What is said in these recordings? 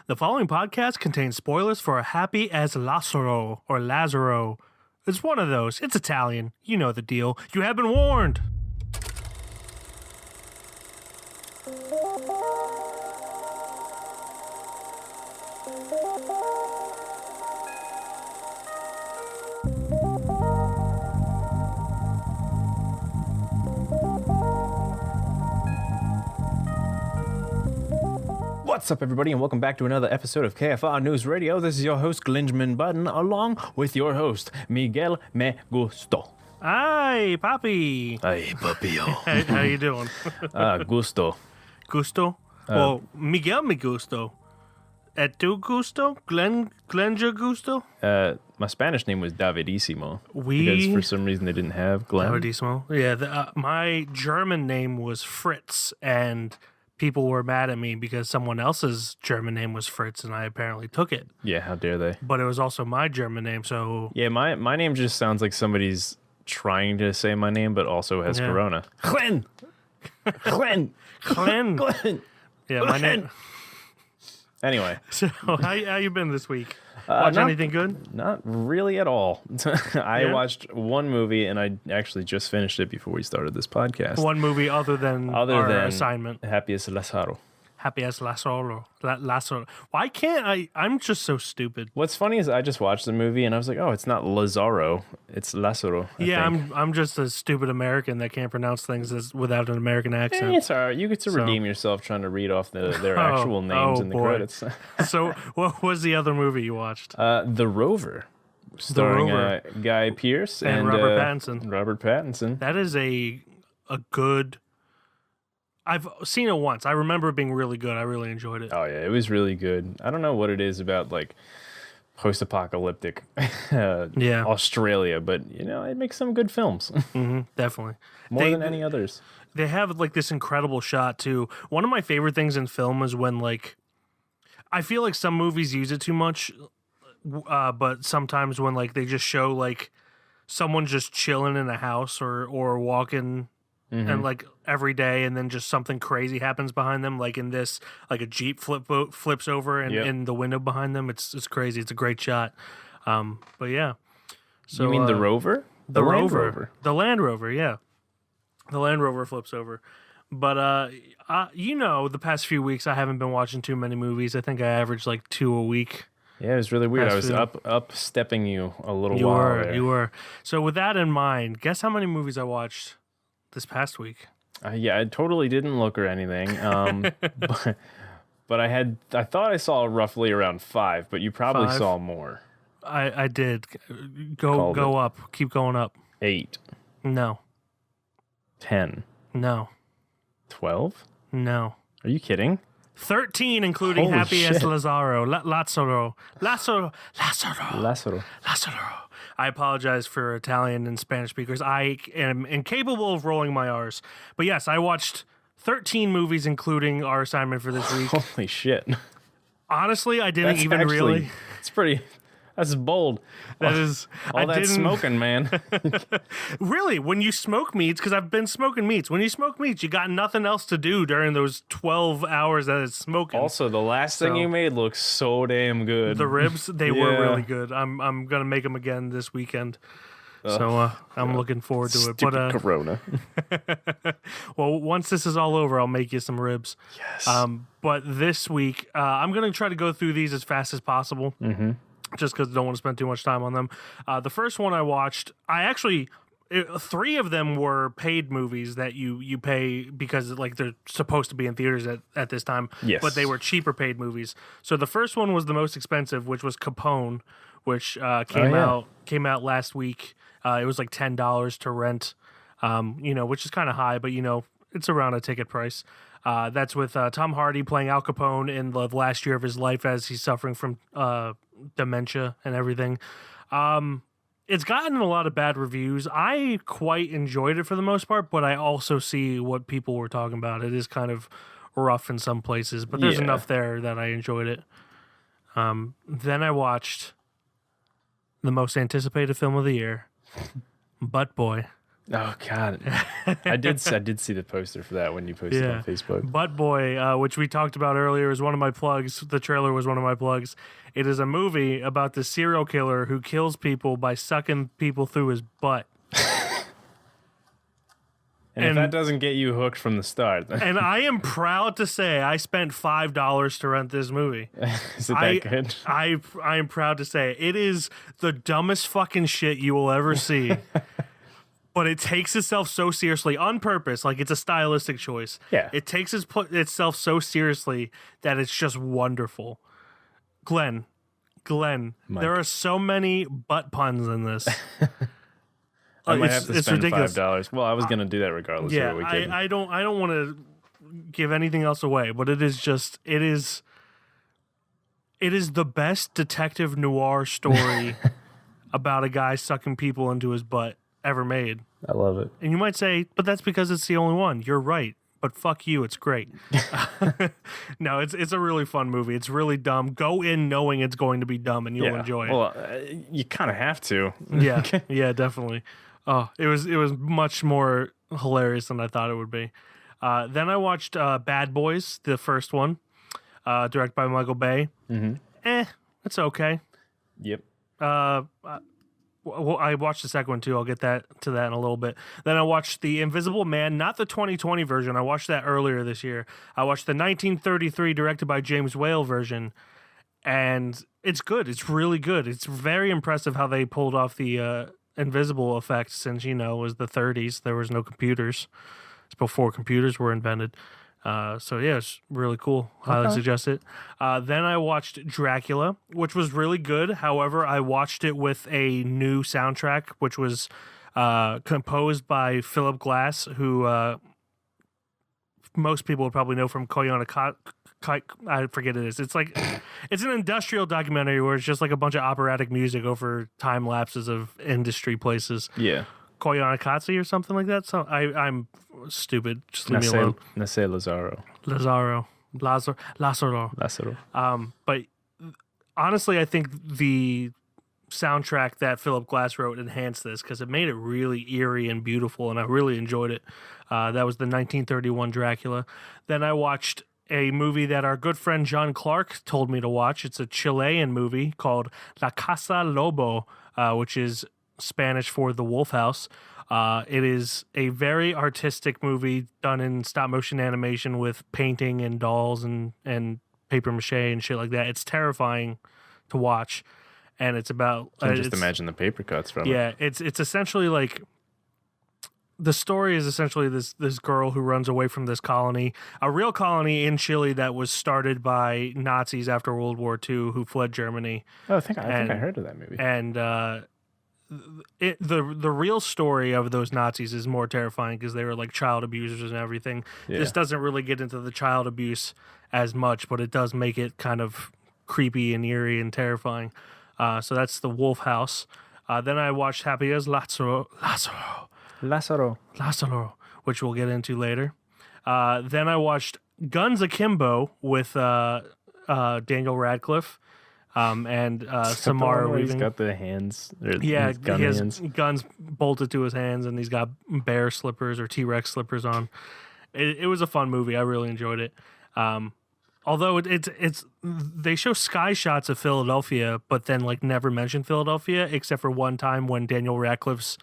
The following podcast contains spoilers for Happy as Lazzaro or Lazzaro. It's one of those. It's Italian. You know the deal. You have been warned. What's up, everybody, and welcome back to another episode of KFR News Radio. This is your host, Glinjman Button, along with your host, Miguel Me Gusto. Hi, Papi. Hey, papillo. How you doing? Gusto. Gusto? Well, Miguel Me Gusto. Et tu Gusto? Glenja Gusto? My Spanish name was Davidissimo. Because for some reason they didn't have Glenn. Davidissimo. Yeah, my German name was Fritz, and people were mad at me because someone else's German name was Fritz, and I apparently took it. Yeah, how dare they? But it was also my German name, so... Yeah, my name just sounds like somebody's trying to say my name, but also has corona. Glenn! Glenn! Glenn! Glenn! Yeah, my name... Anyway. So, how you been this week? Watch anything good? Not really at all. I watched one movie, and I actually just finished it before we started this podcast. One movie other than our assignment. Happy as Lazzaro. Happy as Lazzaro. Lazzaro. Why can't I? I'm just so stupid. What's funny is I just watched the movie, and I was like, oh, it's not Lazzaro. It's Lazzaro. I think. I'm just a stupid American that can't pronounce things without an American accent. It's all right. You get to redeem yourself trying to read off their actual names in the credits. So what was the other movie you watched? The Rover. Starring Guy Pearce and Robert Pattinson. Robert Pattinson. That is a good... I've seen it once. I remember it being really good. I really enjoyed it. Oh, yeah. It was really good. I don't know what it is about, like, post-apocalyptic Australia, but, you know, it makes some good films. Definitely. More than any others. They have, like, this incredible shot, too. One of my favorite things in film is when, like... I feel like some movies use it too much, but sometimes when, like, they just show, like, someone just chilling in a house or walking... And like every day, and then just something crazy happens behind them. Like in this, like a Jeep flips over and in the window behind them. It's crazy. It's a great shot. But yeah. So you mean the Rover? The Land Rover. The Land Rover. Yeah. The Land Rover flips over. But you know, the past few weeks I haven't been watching too many movies. I think I averaged like 2 a week. Yeah, it was really weird. I was up stepping you a little while. You were. So with that in mind, guess how many movies I watched this past week? Yeah, I totally didn't look or anything. But I thought I saw roughly around 5, but you probably saw more. I did. Go up. Keep going up. 8. No. 10. No. 12? No. Are you kidding? 13, including Holy Happy shit. as Lazzaro. Lazzaro. I apologize for Italian and Spanish speakers. I am incapable of rolling my R's. But yes, I watched 13 movies, including our assignment for this week. Holy shit. Honestly, I didn't really. It's pretty... That's bold. That is... All that smoking, man. Really, when you smoke meats, because I've been smoking meats, when you smoke meats, you got nothing else to do during those 12 hours that it's smoking. Also, the last thing you made looks so damn good. The ribs, they were really good. I'm going to make them again this weekend. So I'm looking forward to it. Stupid Corona. Well, once this is all over, I'll make you some ribs. Yes. But this week, I'm going to try to go through these as fast as possible. Mm-hmm. Just because I don't want to spend too much time on them. The first one I watched, 3 of them were paid movies that you pay because like they're supposed to be in theaters at this time. Yes. But they were cheaper paid movies. So the first one was the most expensive, which was Capone, which came out last week. It was like $10 to rent, which is kind of high, but it's around a ticket price. That's with Tom Hardy playing Al Capone in the last year of his life as he's suffering from dementia and everything. It's gotten a lot of bad reviews. I quite enjoyed it for the most part, but I also see what people were talking about. It is kind of rough in some places, but there's enough there that I enjoyed it. Then I watched the most anticipated film of the year, Butt Boy. Oh God, I did see the poster for that when you posted on Facebook. Butt Boy, which we talked about earlier, is one of my plugs. The trailer was one of my plugs. It is a movie about the serial killer who kills people by sucking people through his butt. And if that doesn't get you hooked from the start, then and I am proud to say I spent $5 to rent this movie. Is it that good? I am proud to say it is the dumbest fucking shit you will ever see. But it takes itself so seriously on purpose. Like, it's a stylistic choice. Yeah. It takes itself so seriously that it's just wonderful. Glenn, Mike. there are so many butt puns in this. I might have to spend ridiculous. $5. Well, I was going to do that regardless. Yeah, of what I don't want to give anything else away, but it is the best detective noir story about a guy sucking people into his butt ever made. I love it. And you might say, but that's because it's the only one. You're right. But fuck you, it's great. No, it's a really fun movie. It's really dumb. Go in knowing it's going to be dumb and you'll enjoy it. Well, you kind of have to. Yeah, definitely. Oh, it was much more hilarious than I thought it would be. Then I watched Bad Boys, the first one, directed by Michael Bay. Mm-hmm. It's okay. Yep. Well, I watched the second one too. I'll get to that in a little bit. Then I watched The Invisible Man, not the 2020 version. I watched that earlier this year. I watched the 1933 directed by James Whale version, and it's good. It's really good. It's very impressive how they pulled off the invisible effect since, it was the 30s. There was no computers. It's before computers were invented. So yeah, it's really cool. Highly suggest it. Then I watched Dracula, which was really good. However, I watched it with a new soundtrack, which was composed by Philip Glass, who most people would probably know from Koyaanisqatsi. I forget it is. It's like it's an industrial documentary where it's just like a bunch of operatic music over time lapses of industry places. Yeah. Koyaanisqatsi or something like that. So I'm stupid. Just leave me alone. Lazzaro. Lazzaro. But honestly, I think the soundtrack that Philip Glass wrote enhanced this because it made it really eerie and beautiful, and I really enjoyed it. That was the 1931 Dracula. Then I watched a movie that our good friend John Clark told me to watch. It's a Chilean movie called La Casa Lobo, which is Spanish for The Wolf House. It is a very artistic movie done in stop motion animation with painting and dolls and paper mache and shit like that. It's terrifying to watch, and it's about. Just imagine the paper cuts from it. Yeah, it's essentially like. The story is essentially this girl who runs away from this colony, a real colony in Chile that was started by Nazis after World War II who fled Germany. Oh, I think I heard of that movie. And the real story of those Nazis is more terrifying because they were like child abusers and everything. Yeah. This doesn't really get into the child abuse as much, but it does make it kind of creepy and eerie and terrifying. So that's The Wolf House. Then I watched Happy as Lazzaro, which we'll get into later. Then I watched Guns Akimbo with Daniel Radcliffe and Samara Weaving. He's got the hands. He has guns bolted to his hands, and he's got bear slippers or T-Rex slippers on. It was a fun movie. I really enjoyed it. Although it's they show sky shots of Philadelphia, but then like never mention Philadelphia except for one time when Daniel Radcliffe's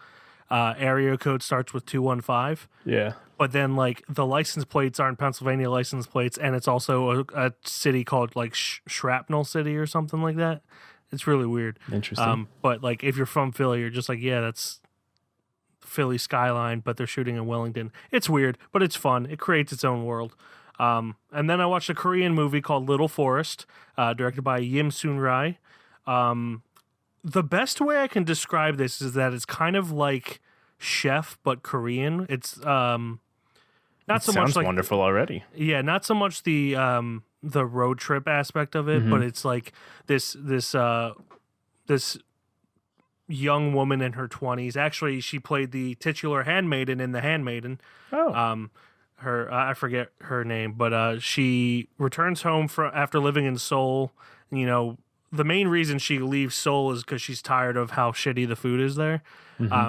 area code starts with 215. Yeah. But then like the license plates aren't Pennsylvania license plates, and it's also a city called like Shrapnel City or something like that. It's really weird. Interesting. But like if you're from Philly, you're just like, yeah, that's Philly skyline, but they're shooting in Wellington. It's weird, but it's fun. It creates its own world. And then I watched a Korean movie called Little Forest, directed by Yim Soon-rae. The best way I can describe this is that it's kind of like Chef, but Korean. It's not so much like wonderful already. Yeah, not so much the road trip aspect of it, but it's like this young woman in her 20s. Actually, she played the titular handmaiden in The Handmaiden. Oh. I forget her name, but she returns home after living in Seoul. the main reason she leaves Seoul is because she's tired of how shitty the food is there.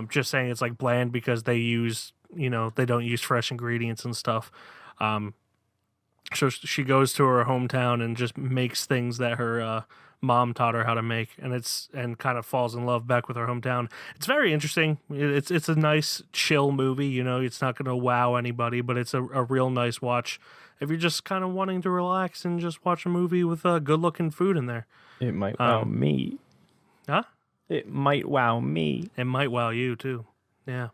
Just saying it's like bland because they use, they don't use fresh ingredients and stuff. So she goes to her hometown and just makes things that her mom taught her how to make, and kind of falls in love back with her hometown. It's very interesting. It's a nice chill movie. It's not going to wow anybody, but it's a real nice watch if you're just kind of wanting to relax and just watch a movie with good looking food in there. It might wow me. Huh? It might wow me. It might wow you too. Yeah.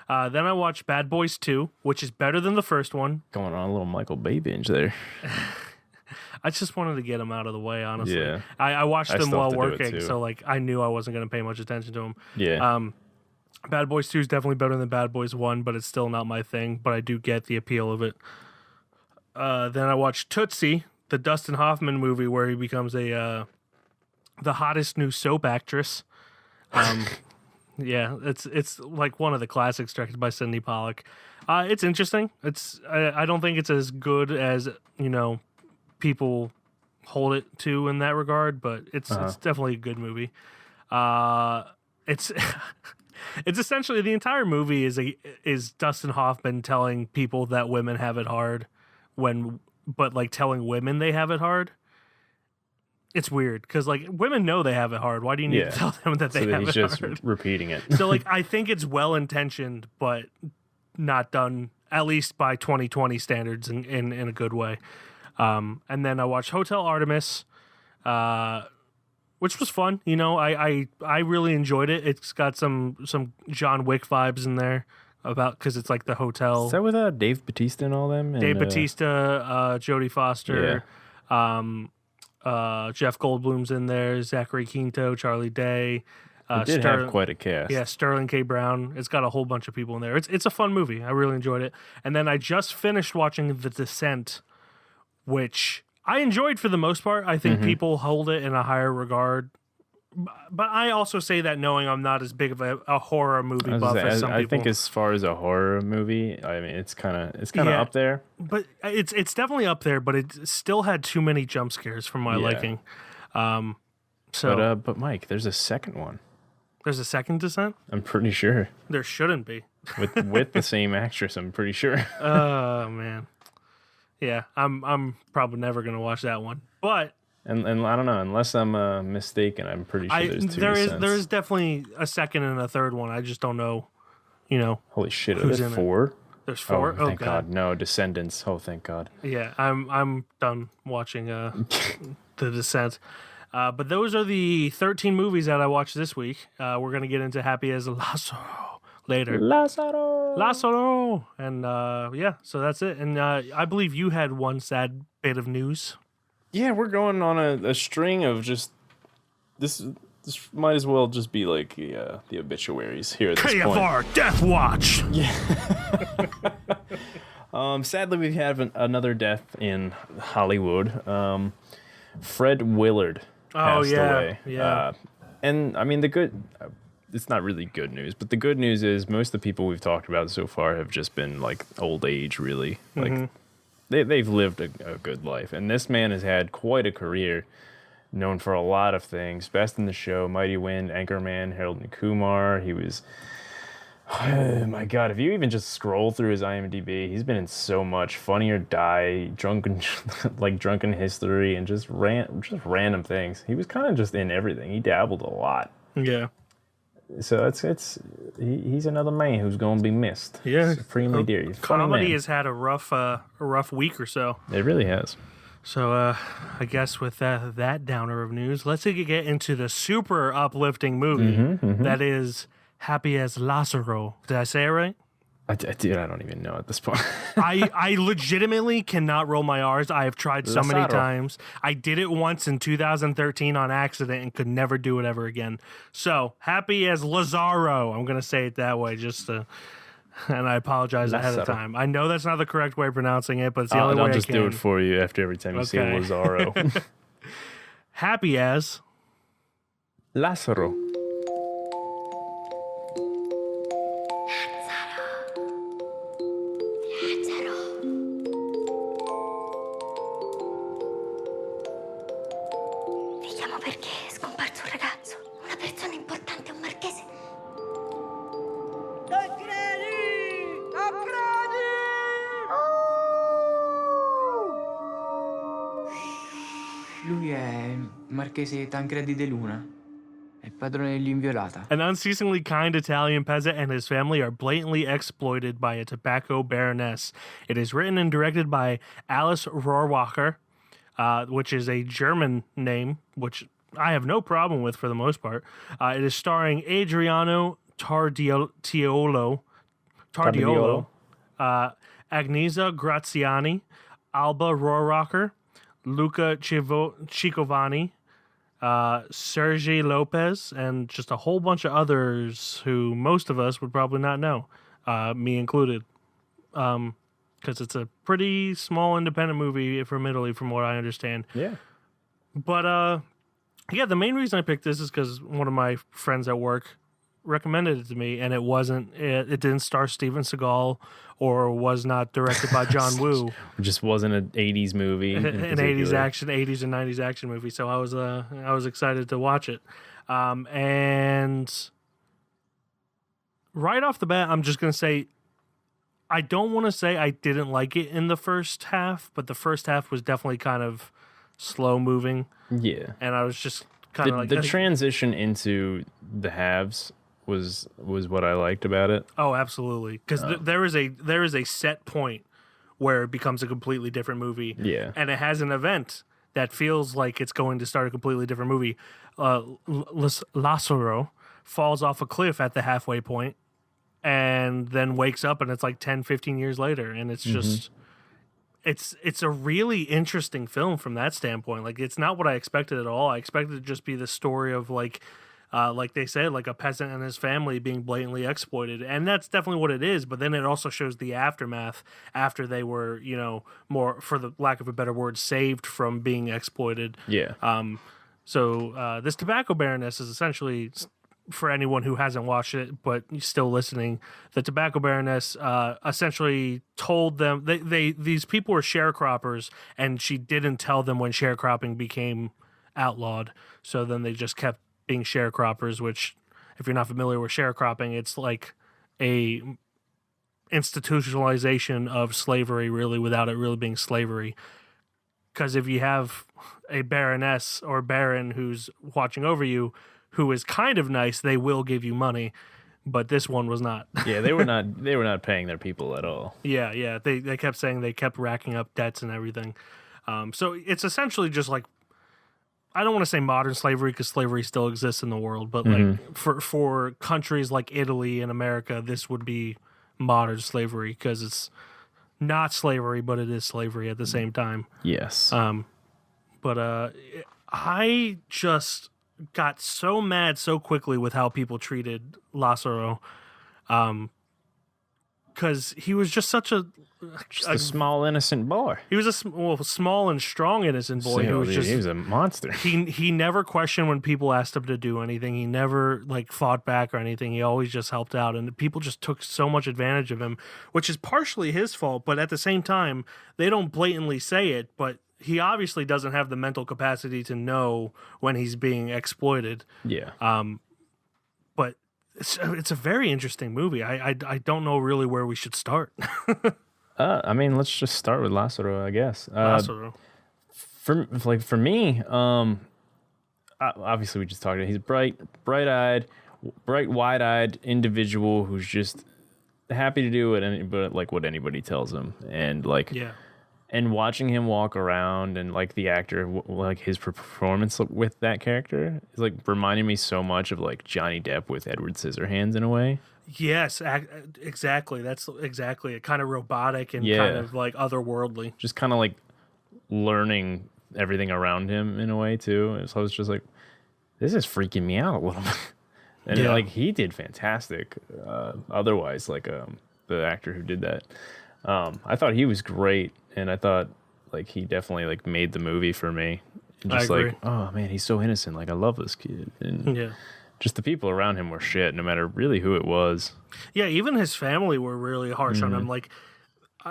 Then I watched Bad Boys 2, which is better than the first one. Going on a little Michael Bay binge there. I just wanted to get them out of the way, honestly. Yeah. I watched them while working, so like I knew I wasn't going to pay much attention to them. Yeah. Bad Boys 2 is definitely better than Bad Boys 1, but it's still not my thing, but I do get the appeal of it. Then I watched Tootsie, the Dustin Hoffman movie where he becomes the hottest new soap actress. Yeah, it's like one of the classics directed by Sidney Pollack. It's interesting. I don't think it's as good as, people hold it to in that regard, but it's definitely a good movie. It's it's essentially the entire movie is Dustin Hoffman telling people that women have it hard but like telling women they have it hard. It's weird because like women know they have it hard. Why do you need to tell them that they have it hard? So he's just repeating it. So like I think it's well intentioned, but not done at least by 2020 standards in a good way. And then I watched Hotel Artemis, which was fun. I really enjoyed it. It's got some John Wick vibes in there because it's like the hotel. Is that with Dave Bautista and all them? Dave Bautista, Jodie Foster, Jeff Goldblum's in there, Zachary Quinto, Charlie Day. It did have quite a cast. Yeah, Sterling K. Brown. It's got a whole bunch of people in there. It's a fun movie. I really enjoyed it. And then I just finished watching The Descent, which I enjoyed for the most part. I think people hold it in a higher regard. But I also say that knowing I'm not as big of a horror movie buff as some people. I think as far as a horror movie, I mean, it's kind of up there. But it's definitely up there, but it still had too many jump scares for my liking. But Mike, there's a second one. There's a second Descent? I'm pretty sure. There shouldn't be. with the same actress, I'm pretty sure. Oh man. Yeah, I'm probably never gonna watch that one. But and I don't know, unless I'm mistaken, I'm pretty sure there's two Descents. There is definitely a second and a third one. I just don't know, Holy shit, are there four? There's four? Oh, thank God. No, Descendants. Oh, thank God. Yeah, I'm done watching The Descent. But those are the 13 movies that I watched this week. We're going to get into Happy as Lazzaro later. Lazzaro! And so that's it. And I believe you had one sad bit of news. Yeah, we're going on a string of just... This might as well just be like the obituaries here at this point. KFR Death Watch! Yeah. Sadly, we have another death in Hollywood. Fred Willard passed away. Yeah. And I mean, it's not really good news, but the good news is most of the people we've talked about so far have just been like old age, really. Like they've lived a good life. And this man has had quite a career, known for a lot of things. Best in the Show, Mighty Wind, Anchorman, Harold and Kumar. He was... Oh my God, if you even just scroll through his IMDb, he's been in so much. Funny or Die, Drunken History, and just random things. He was kind of just in everything. He dabbled a lot. Yeah. So he's another man who's going to be missed. Yeah. Supremely dear. Comedy has had a rough week or so. It really has. So I guess with that downer of news, let's get into the super uplifting movie that is Happy as Lazzaro. Did I say it right? Dude, I don't even know at this point. I legitimately cannot roll my R's. I have tried so many times. I did it once in 2013 on accident and could never do it ever again. So, Happy as Lazzaro. I'm going to say it that way and I apologize ahead of time. I know that's not the correct way of pronouncing it, but it's the only way I can. I'll just do it for you after every time you say Lazzaro. Happy as Lazzaro. Sappiamo perché è scomparso un ragazzo, una persona importante, un marchese. Tancredi! Tancredi! Lui è Marchese Tancredi de Luna. È padrone dell'Inviolata. An unceasingly kind Italian peasant and his family are blatantly exploited by a tobacco baroness. It is written and directed by Alice Rohrwacher, which is a German name, which I have no problem with for the most part. It is starring Adriano Tardiolo, Agnesa Graziani, Alba Rohrwacher, Luca Ciccovanni, Sergei Lopez, and just a whole bunch of others who most of us would probably not know, me included, because it's a pretty small independent movie from Italy, from what I understand. Yeah. But yeah, the main reason I picked this is because one of my friends at work recommended it to me, and it didn't star Steven Seagal or was not directed by John Woo. It just wasn't an 80s movie. An 80s and 90s action movie. So I was excited to watch it. And right off the bat, I'm just going to say, I don't want to say I didn't like it in the first half, but the first half was definitely kind of slow moving. Yeah. And I was just kind of like... The transition into the halves was what I liked about it. Oh, absolutely. Because there is a set point where it becomes a completely different movie. Yeah. And it has an event that feels like it's going to start a completely different movie. Lazzaro falls off a cliff at the halfway point and then wakes up, and it's like 10, 15 years later. And it's just... It's a really interesting film from that standpoint. Like, it's not what I expected at all. I expected it to just be the story of like they said, like a peasant and his family being blatantly exploited. And that's definitely what it is. But then it also shows the aftermath after they were, more, for the lack of a better word, saved from being exploited. Yeah. So this tobacco baroness is essentially, for anyone who hasn't watched it but still listening, the tobacco baroness essentially told them these people were sharecroppers, and she didn't tell them when sharecropping became outlawed. So then they just kept being sharecroppers, which, if you're not familiar with sharecropping, it's like a institutionalization of slavery, really, without it really being slavery. Because if you have a baroness or baron who's watching over you, who is kind of nice, they will give you money, but this one was not. Yeah, they were not paying their people at all. Yeah. They kept saying they kept racking up debts and everything. So it's essentially just like, I don't want to say modern slavery because slavery still exists in the world, but like for countries like Italy and America, this would be modern slavery because it's not slavery, but it is slavery at the same time. Yes. But I just got so mad so quickly with how people treated Lazzaro, because he was just such a small innocent boy. He was a small and strong innocent boy who was just, he was a monster. He never questioned when people asked him to do anything. He never like fought back or anything. He always just helped out, and people just took so much advantage of him, which is partially his fault, but at the same time they don't blatantly say it, but he obviously doesn't have the mental capacity to know when he's being exploited. Yeah. But it's a very interesting movie. I don't know really where we should start. I mean, let's just start with Lazzaro, I guess. Lazzaro. For me, obviously we just talked about, he's bright-eyed, wide-eyed individual who's just happy to do what anybody tells him, and like, yeah. And watching him walk around and like the actor, like his performance with that character is like reminding me so much of like Johnny Depp with Edward Scissorhands in a way. Yes, exactly. That's exactly it. Kind of robotic and kind of like otherworldly. Just kind of like learning everything around him in a way too. So I was just like, this is freaking me out a little bit. And like he did fantastic. Otherwise, like the actor who did that, I thought he was great. And I thought, like, he definitely, like, made the movie for me. And just like, oh, man, he's so innocent. Like, I love this kid. And just the people around him were shit, no matter really who it was. Yeah, even his family were really harsh on him. Like,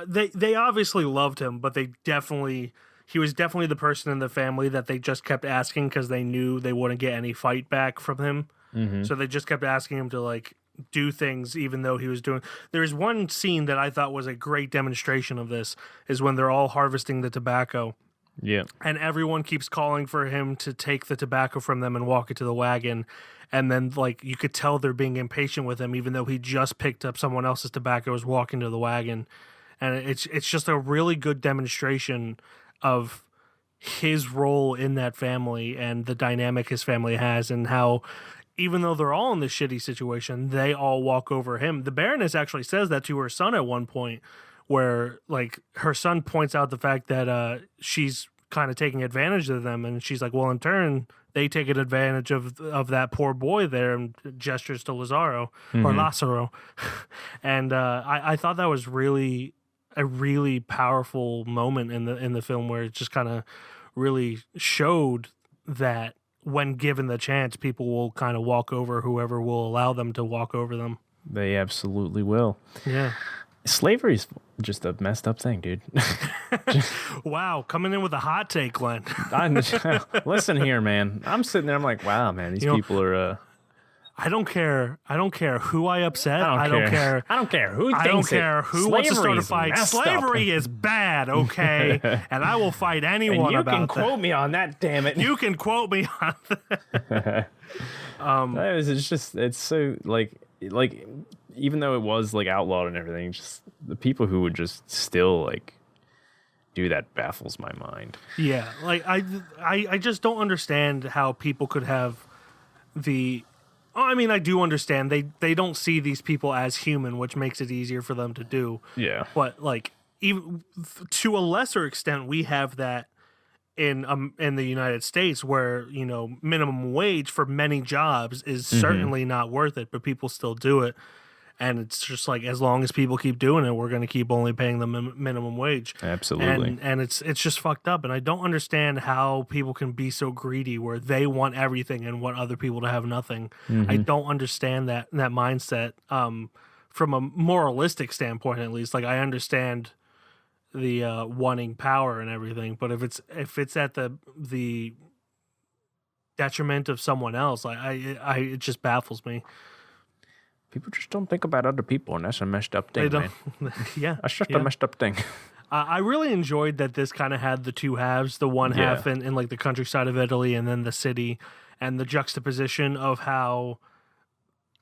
they obviously loved him, but they definitely... he was definitely the person in the family that they just kept asking because they knew they wouldn't get any fight back from him. So they just kept asking him to like do things even though he was doing. There's one scene that I thought was a great demonstration of this is when they're all harvesting the tobacco. Yeah. And everyone keeps calling for him to take the tobacco from them and walk it to the wagon. And then, like, you could tell they're being impatient with him, even though he just picked up someone else's tobacco, was walking to the wagon. And it's just a really good demonstration of his role in that family and the dynamic his family has, and how, even though they're all in this shitty situation, they all walk over him. The Baroness actually says that to her son at one point, where like her son points out the fact that she's kind of taking advantage of them, and she's like, well, in turn they take an advantage of that poor boy there, and gestures to Lazzaro or Lazzaro. And I thought that was really a really powerful moment in the film, where it just kind of really showed that when given the chance, people will kind of walk over whoever will allow them to walk over them. They absolutely will. Yeah. Slavery's just a messed up thing, dude. Wow, coming in with a hot take, Glenn. Listen here, man. I'm sitting there, I'm like, wow, man, these people are... I don't care who I upset. I don't care. I don't care who thinks I don't care who wants to start a fight. Slavery is bad, okay? And I will fight anyone about that. You can quote me on that, damn it. You can quote me on that. It's so, like, even though it was, like, outlawed and everything, just the people who would just still, like, do that baffles my mind. Yeah, like, I just don't understand how people could have the... Oh, I mean, I do understand. They don't see these people as human, which makes it easier for them to do. Yeah. But, like, even to a lesser extent, we have that in the United States, where, you know, minimum wage for many jobs is certainly not worth it, but people still do it. And it's just like, as long as people keep doing it, we're going to keep only paying them minimum wage. Absolutely. And it's just fucked up. And I don't understand how people can be so greedy where they want everything and want other people to have nothing. I don't understand that mindset from a moralistic standpoint, at least. Like, I understand the wanting power and everything, but if it's at the detriment of someone else, it just baffles me. People just don't think about other people, and that's a messed up thing, man. Yeah. That's just a messed up thing. I really enjoyed that this kind of had the two halves, the one half in like the countryside of Italy and then the city, and the juxtaposition of how,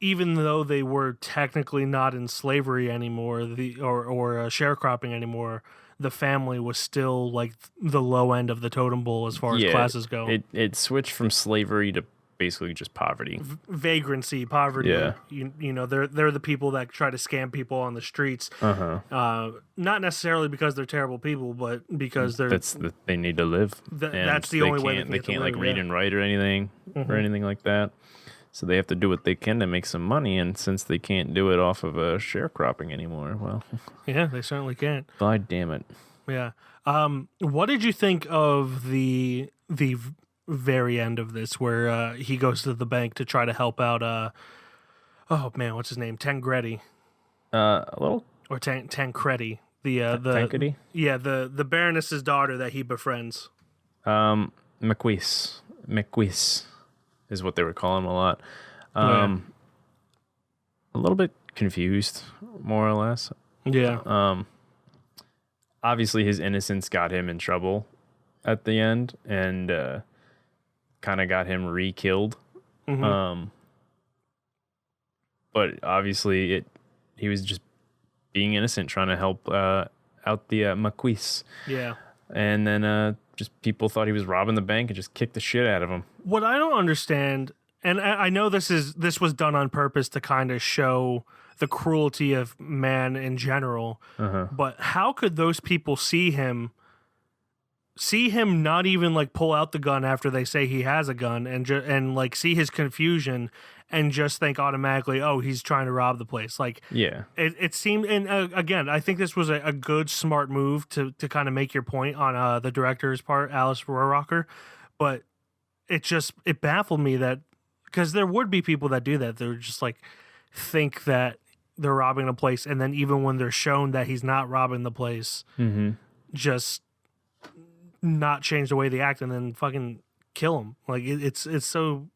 even though they were technically not in slavery anymore, or sharecropping anymore, the family was still like the low end of the totem pole as far as classes go. It switched from slavery to basically just poverty, vagrancy, poverty. Yeah, you know, they're the people that try to scam people on the streets. Not necessarily because they're terrible people, but because they need to live. That's the only way they can't like read and write or anything like that. So they have to do what they can to make some money, and since they can't do it off of sharecropping anymore, well, yeah, they certainly can't. By damn it. Yeah. What did you think of the very end of this, where he goes to the bank to try to help out oh man, what's his name? Tancredi. A little, or Tancredi. Tancredi? Yeah, the Baroness's daughter that he befriends. McQueese is what they were calling him a lot. A little bit confused, more or less. Yeah. Obviously his innocence got him in trouble at the end, and kind of got him re-killed. But obviously he was just being innocent, trying to help out the McQueese. Yeah. And then just people thought he was robbing the bank and just kicked the shit out of him. What I don't understand, and I know this was done on purpose to kind of show the cruelty of man in general, but how could those people see him not even like pull out the gun after they say he has a gun, and like see his confusion and just think automatically, oh, he's trying to rob the place? Like, yeah, it seemed, and again, I think this was a good, smart move to kind of make your point on the director's part, Alice Rohrwacher, but it baffled me that, because there would be people that do that. They're just like, think that they're robbing a place, and then even when they're shown that he's not robbing the place, just not change the way they act and then fucking kill them. Like it's so.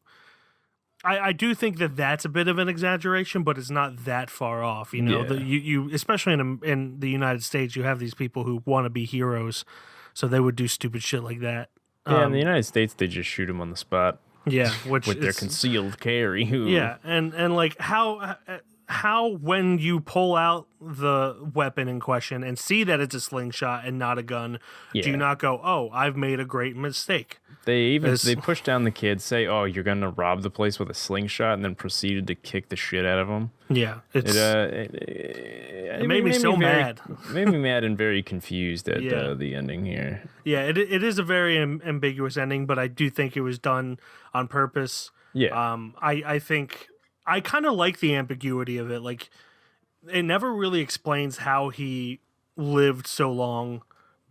I do think that that's a bit of an exaggeration, but it's not that far off. You know, Yeah. you especially in the United States, you have these people who want to be heroes, so they would do stupid shit like that. Yeah, in the United States, they just shoot him on the spot Yeah, which with their is, concealed carry. yeah, and like how when you pull out the weapon in question and see that it's a slingshot and not a gun, do Yeah. you not go, "Oh, I've made a great mistake"? They push down the kid, say, "Oh, you're gonna rob the place with a slingshot," and then proceeded to kick the shit out of him. Yeah, it's It made me so mad. Made me mad and very confused at Yeah. the ending here. yeah, it is a very ambiguous ending, but I do think it was done on purpose. Yeah, I think I kind of like the ambiguity of it. Like, it never really explains how he lived so long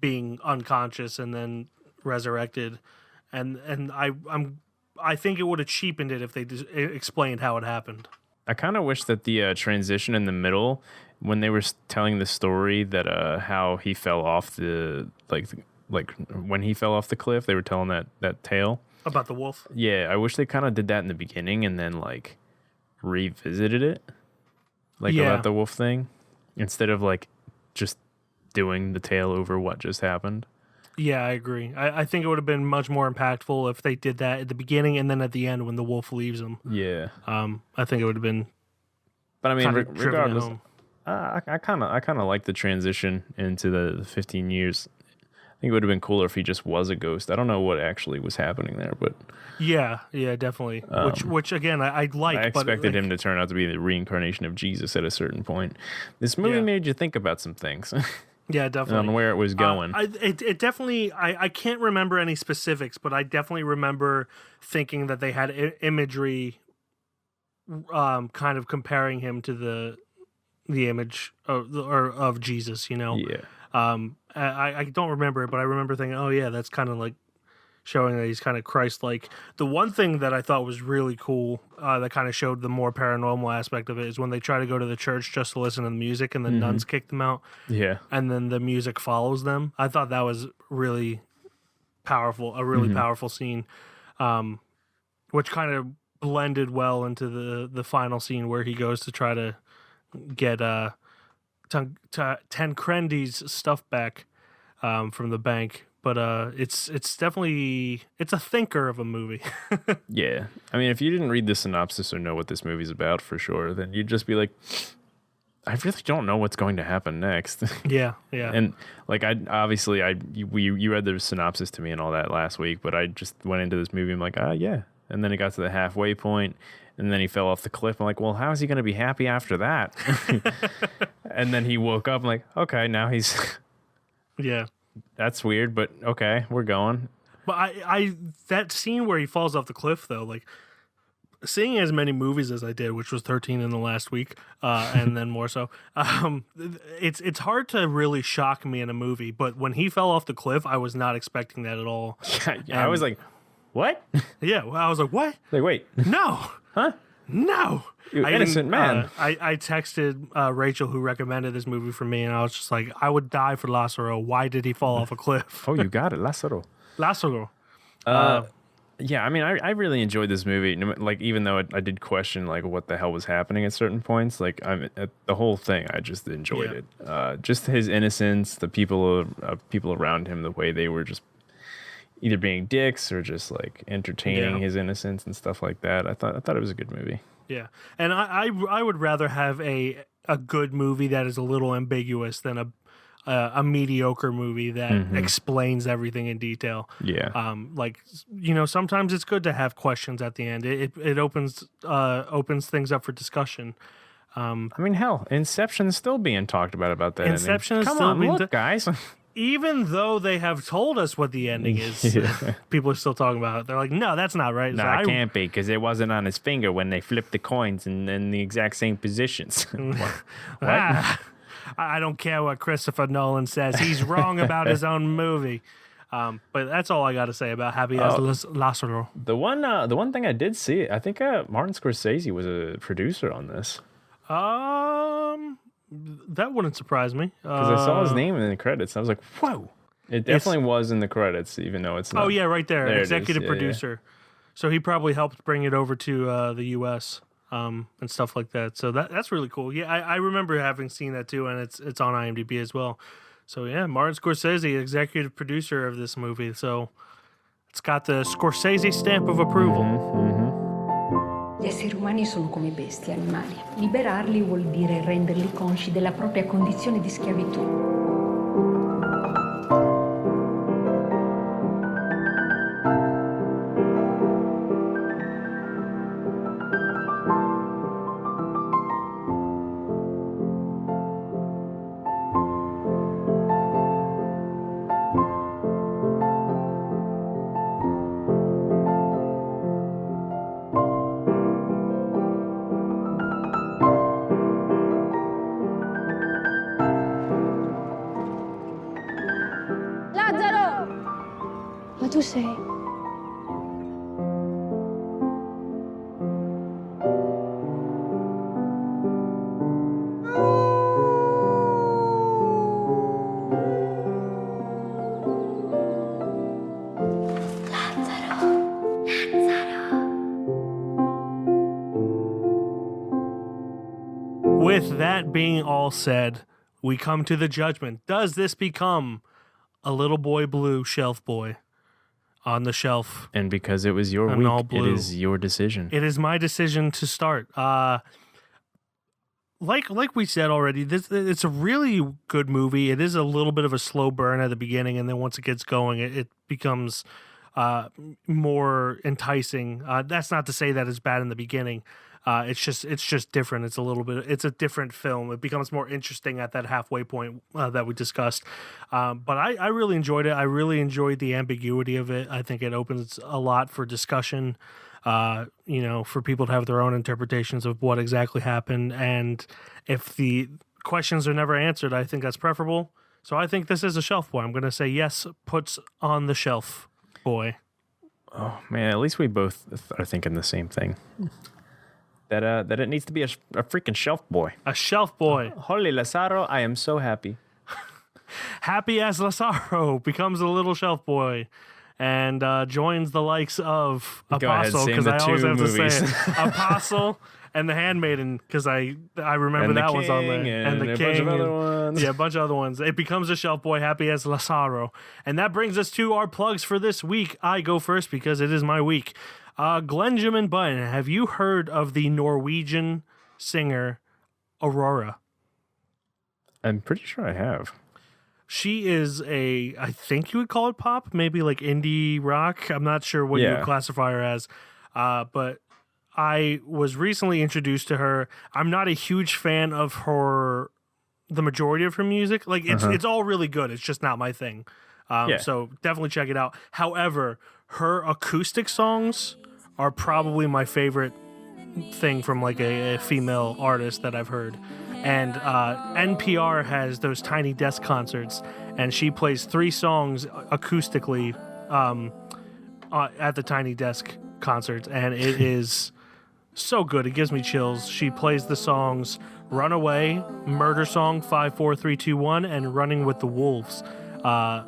being unconscious and then resurrected. And I think it would have cheapened it if they explained how it happened. I kind of wish that the transition in the middle, when they were telling the story that how he fell off the like when he fell off the cliff, they were telling that tale About the wolf. Yeah, I wish they kind of did that in the beginning and then like revisited it, like Yeah. about the wolf thing, instead of like just doing the tale over what just happened. Yeah, I agree. I think it would have been much more impactful if they did that at the beginning and then at the end when the wolf leaves him. Yeah, I think it would have been but I mean, kind of driven regardless, home. I kind of like the transition into the 15 years. I think it would have been cooler if he just was a ghost. I don't know what actually was happening there, but Yeah, definitely. Which again, I like. I but, expected like, him to turn out to be the reincarnation of Jesus at a certain point. This movie Yeah. made you think about some things Yeah, definitely. on where it was going. It definitely. I can't remember any specifics, but I definitely remember thinking that they had imagery, kind of comparing him to the image of Jesus. You know. Yeah. I don't remember it, but I remember thinking, oh yeah, that's kind of like showing that he's kind of Christ-like. The one thing that I thought was really cool, that kind of showed the more paranormal aspect of it, is when they try to go to the church just to listen to the music, and the nuns kick them out, Yeah. and then the music follows them. I thought that was really powerful, a really powerful scene, which kind of blended well into the final scene where he goes to try to get Tancredi's stuff back from the bank. But it's definitely a thinker of a movie. Yeah. I mean, if you didn't read the synopsis or know what this movie's about for sure, then you'd just be like, I really don't know what's going to happen next. Yeah. And like you read the synopsis to me and all that last week, but I just went into this movie. I'm like, yeah. And then it got to the halfway point, and then he fell off the cliff. I'm like, well, how is he going to be happy after that? And then he woke up. I'm like, okay, now he's. Yeah. That's weird, but okay, we're going. But I that scene where he falls off the cliff though, like seeing as many movies as I did, which was 13 in the last week, and then more so, it's hard to really shock me in a movie. But when he fell off the cliff, I was not expecting that at all. I was like, what? Yeah, well, I was like, what? Like, wait, No, huh? no. You innocent man. I texted Rachel, who recommended this movie for me, and I was just like, I would die for Lazzaro. Why did he fall off a cliff? Oh, you got it, Lazzaro. Lazzaro. Yeah, I mean, I really enjoyed this movie. Like, even though I did question like what the hell was happening at certain points, like the whole thing, I just enjoyed it. Just his innocence, the people around him, the way they were just either being dicks or just like entertaining his innocence and stuff like that. I thought it was a good movie. Yeah, and I would rather have a good movie that is a little ambiguous than a mediocre movie that explains everything in detail. Yeah. Like, you know, sometimes it's good to have questions at the end. It opens things up for discussion. I mean, hell, Inception's still being talked about that. Inception ending. is Come still on, being look, guys. Even though they have told us what the ending is, people are still talking about it. They're like, no, that's not right. No, it can't be because it wasn't on his finger when they flipped the coins in the exact same positions. What? I don't care what Christopher Nolan says. He's wrong about his own movie. But that's all I got to say about Happy as Lazzaro. The one thing I did see, I think Martin Scorsese was a producer on this. That wouldn't surprise me. Because I saw his name in the credits. I was like, whoa. It definitely was in the credits, even though it's not. Oh, yeah, right there. There it is. Executive Yeah, producer. So he probably helped bring it over to the U.S. And stuff like that. So that's really cool. Yeah, I remember having seen that too, and it's on IMDb as well. So yeah, Martin Scorsese, executive producer of this movie. So it's got the Scorsese stamp of approval. Gli esseri umani sono come bestie, animali. Liberarli vuol dire renderli consci della propria condizione di schiavitù. Lazzaro! Ma tu sei? With that being all said, we come to the judgment. Does this become a little boy blue shelf boy on the shelf? And because it was your I'm all week, it blue. is your decision. It is my decision to start. Like we said already, it's a really good movie. It is a little bit of a slow burn at the beginning, and then once it gets going, it becomes more enticing. That's not to say that it's bad in the beginning. It's just different. It's a different film. It becomes more interesting at that halfway point that we discussed. But I really enjoyed it. I really enjoyed the ambiguity of it. I think it opens a lot for discussion. For people to have their own interpretations of what exactly happened. And if the questions are never answered, I think that's preferable. So I think this is a shelf boy. I'm going to say yes, puts on the shelf boy. Oh, man, at least we both are thinking the same thing. That it needs to be a freaking shelf boy. A shelf boy. Holy Lazzaro, I am so happy. Happy as Lazzaro becomes a little shelf boy and joins the likes of Go ahead, Apostle, sing because the I always two have to movies. say it. Apostle and The Handmaiden, because I remember And The that one's on there. King And The a King. bunch of other and- ones. Yeah, a bunch of other ones. It becomes a shelf boy, happy as Lazzaro. And that brings us to our plugs for this week. I go first because it is my week. Glenjamin Button, have you heard of the Norwegian singer Aurora? I'm pretty sure I have. She is I think you would call it pop, maybe like indie rock. I'm not sure what you would Yeah. classify her as. But I was recently introduced to her. I'm not a huge fan of the majority of her music. Like it's all really good. It's just not my thing. Yeah. So definitely check it out. However, her acoustic songs are probably my favorite thing from like a female artist that I've heard. And NPR has those Tiny Desk concerts, and she plays 3 songs acoustically at the Tiny Desk concerts, and it is so good. It gives me chills. She plays the songs Runaway, Murder Song, 5, 4, 3, 2, 1, and Running with the Wolves.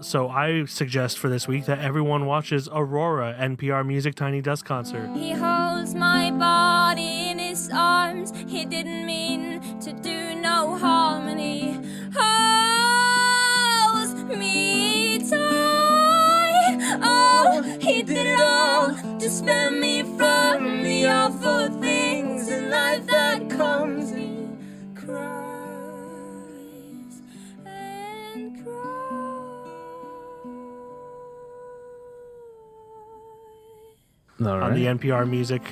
So I suggest for this week that everyone watches Aurora, NPR Music Tiny Desk concert. He holds my body in his arms. He didn't mean to do no harm, and he holds me tight. Oh, he did it all to spare me from the awful things in life that comes. He cries and cries. All On the right. NPR Music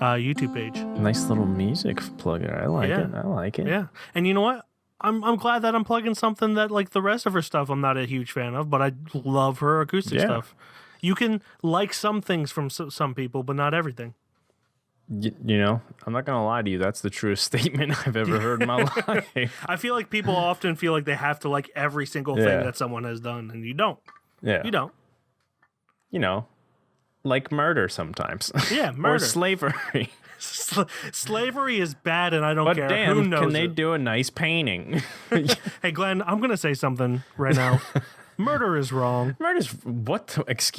YouTube page. Nice little music plugger. I like Yeah. it. I like it. Yeah. And you know what? I'm glad that I'm plugging something that, like, the rest of her stuff I'm not a huge fan of, but I love her acoustic Yeah. stuff. You can like some things from some people, but not everything. You know, I'm not going to lie to you. That's the truest statement I've ever heard in my life. I feel like people often feel like they have to like every single thing Yeah. that someone has done, and you don't. Yeah. You don't. You know, like murder sometimes. Yeah, Or murder. slavery. Slavery is bad, and I don't But care. Who damn, knows can they it? do a nice painting? Hey, Glenn, I'm going to say something right now. Murder is wrong. Murder's what?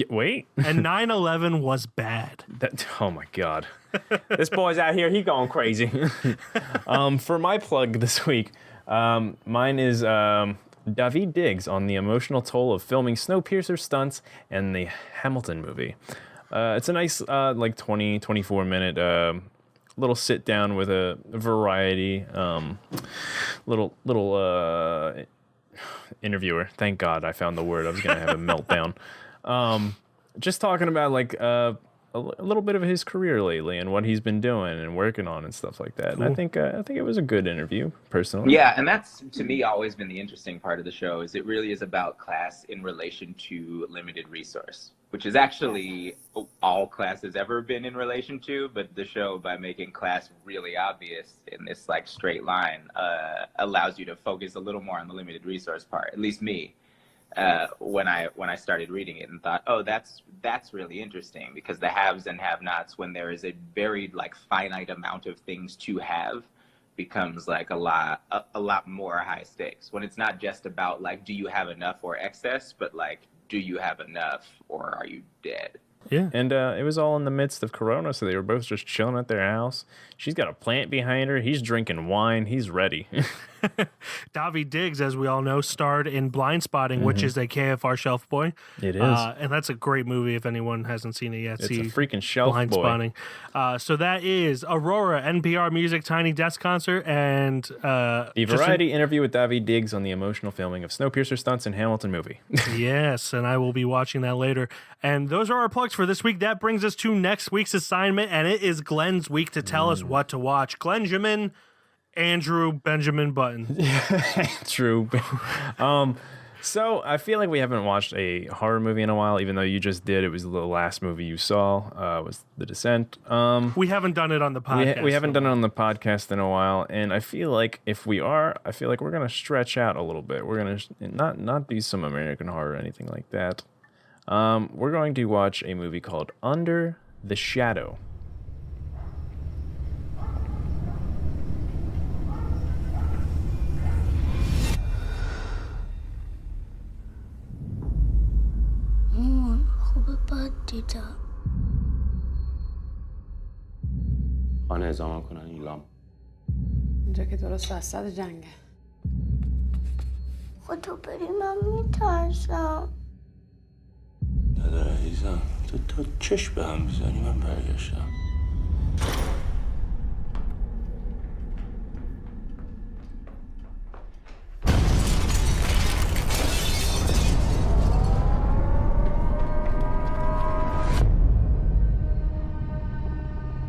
Wait. And 9/11 was bad. Oh my God. This boy's out here. He going crazy. For my plug this week, mine is Daveed Diggs on the emotional toll of filming Snowpiercer stunts and the Hamilton movie. It's a nice, 24 minute little sit down with a variety, little interviewer. Thank God I found the word. I was gonna have a meltdown. Just talking about a little bit of his career lately and what he's been doing and working on and stuff like that. Cool. And I think it was a good interview, personally. Yeah, and that's, to me, always been the interesting part of the show, is it really is about class in relation to limited resource, which is actually all class has ever been in relation to, but the show, by making class really obvious in this straight line, allows you to focus a little more on the limited resource part, at least me. When I started reading it and thought, oh, that's really interesting, because the haves and have-nots, when there is a very finite amount of things to have, becomes a lot more high stakes. When it's not just about do you have enough or excess, but do you have enough or are you dead? Yeah. And it was all in the midst of Corona, so they were both just chilling at their house. She's got a plant behind her. He's drinking wine. He's ready. Daveed Diggs, as we all know, starred in Blind Spotting, which is a KFR Shelf Boy. It is. And that's a great movie if anyone hasn't seen it yet. It's a freaking Shelf Blind Boy. Spotting. So that is Aurora, NPR Music Tiny Desk Concert, and the Variety interview with Daveed Diggs on the emotional filming of Snowpiercer stunts and Hamilton movie. Yes, and I will be watching that later. And those are our plugs for this week. That brings us to next week's assignment, and it is Glenn's week to tell us what to watch. Glenjamin Andrew Benjamin Button. True. So I feel like we haven't watched a horror movie in a while, even though you just did. It was the last movie you saw, was The Descent. We haven't done it on the podcast. We haven't done it on the podcast in a while, and I feel like if we are, I feel like we're going to stretch out a little bit. We're going to not do some American horror or anything like that. We're going to watch a movie called Under the Shadow. خانه اعزام کنن ایلام اینجا که درست وسط جنگه خودتو بری من میترسم نداره عزیزم تو تا چشم به هم میزنی من برگشتم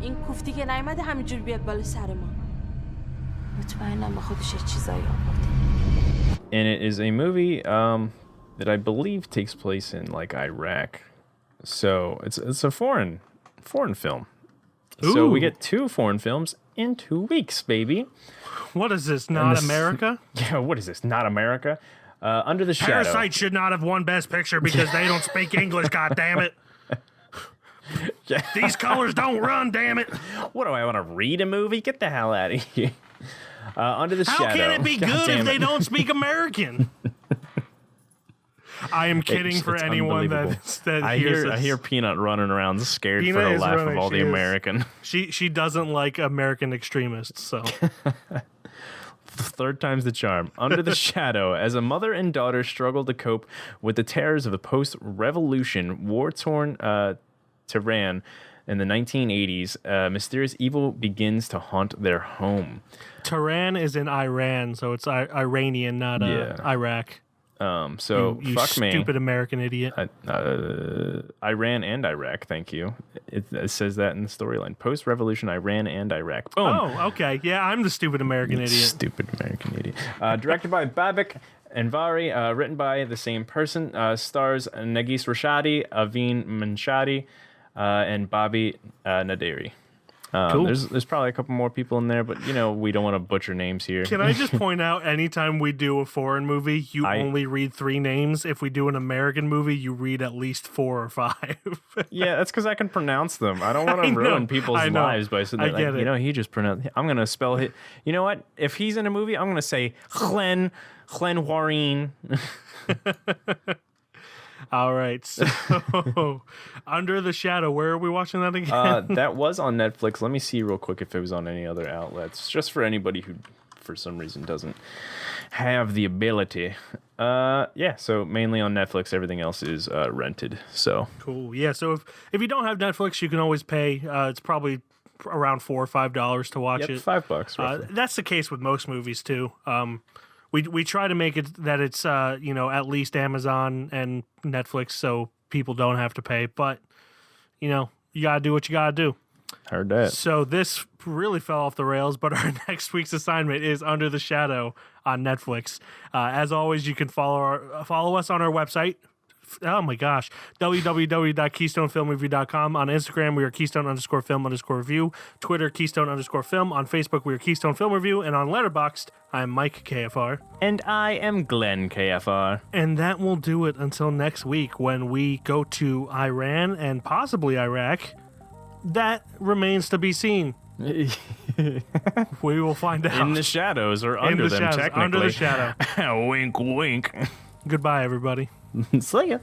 این کوفتی که نیومده همینجور بیاد بالا سر ما. مطمئنم به خودش چیزایی آورده. And it is a movie that I believe takes place in Iraq. So it's a foreign film. Ooh. So we get 2 foreign films in 2 weeks, baby. What is this, not America? Yeah, what is this, not America? Under the Shadow. Parasite should not have won Best Picture because they don't speak English, goddammit. These colors don't run, damn it. What do I want to read a movie? Get the hell out of here. Under the Shadow. How can it be good if they don't speak American? I am kidding for anyone that hears this. I hear Peanut running around scared Peanut for a is laugh running. of all the American. She doesn't like American extremists, so. Third time's the charm. Under the Shadow, as a mother and daughter struggle to cope with the terrors of a post-revolution, war-torn Tehran in the 1980s, mysterious evil begins to haunt their home. Tehran is in Iran, so it's Iranian, not Iraq. So you fuck me, stupid American idiot. Iran and Iraq. Thank you. It says that in the storyline. Post-revolution, Iran and Iraq. Boom. Oh, okay. Yeah, I'm the stupid American idiot. Stupid American idiot. Directed by Babak Anvari, written by the same person. Stars Nagis Rashadi, Aveen Manshadi, and Bobby Naderi. Cool. There's probably a couple more people in there, but we don't want to butcher names here. Can I just point out, anytime we do a foreign movie, you only read 3 names. If we do an American movie, you read at least 4 or 5. Yeah, that's because I can pronounce them. I don't want to ruin people's lives by saying that. He just pronounced. I'm gonna spell it. You know what? If he's in a movie, I'm gonna say Glenn Warren. All right, so Under the Shadow, where are we watching that again? That was on Netflix. Let me see real quick if it was on any other outlets, just for anybody who, for some reason, doesn't have the ability. Yeah, so mainly on Netflix. Everything else is rented. So cool. Yeah, so if you don't have Netflix, you can always pay. It's probably around $4 or $5 to watch it. $5 roughly. That's the case with most movies too. We try to make it that it's at least Amazon and Netflix, so people don't have to pay. But you gotta do what you gotta do. Heard that. So this really fell off the rails, but our next week's assignment is Under the Shadow on Netflix. As always, you can follow us on our website. Oh my gosh, www.keystonefilmreview.com. On Instagram, we are Keystone_film_review. Twitter, Keystone_film. On Facebook, we are Keystone Film Review. And on Letterboxd, I'm Mike KFR. And I am Glenn KFR. And that will do it until next week when we go to Iran and possibly Iraq. That remains to be seen. We will find out. In the shadows or under them, technically. Under the shadow. Wink, wink. Goodbye, everybody. See ya.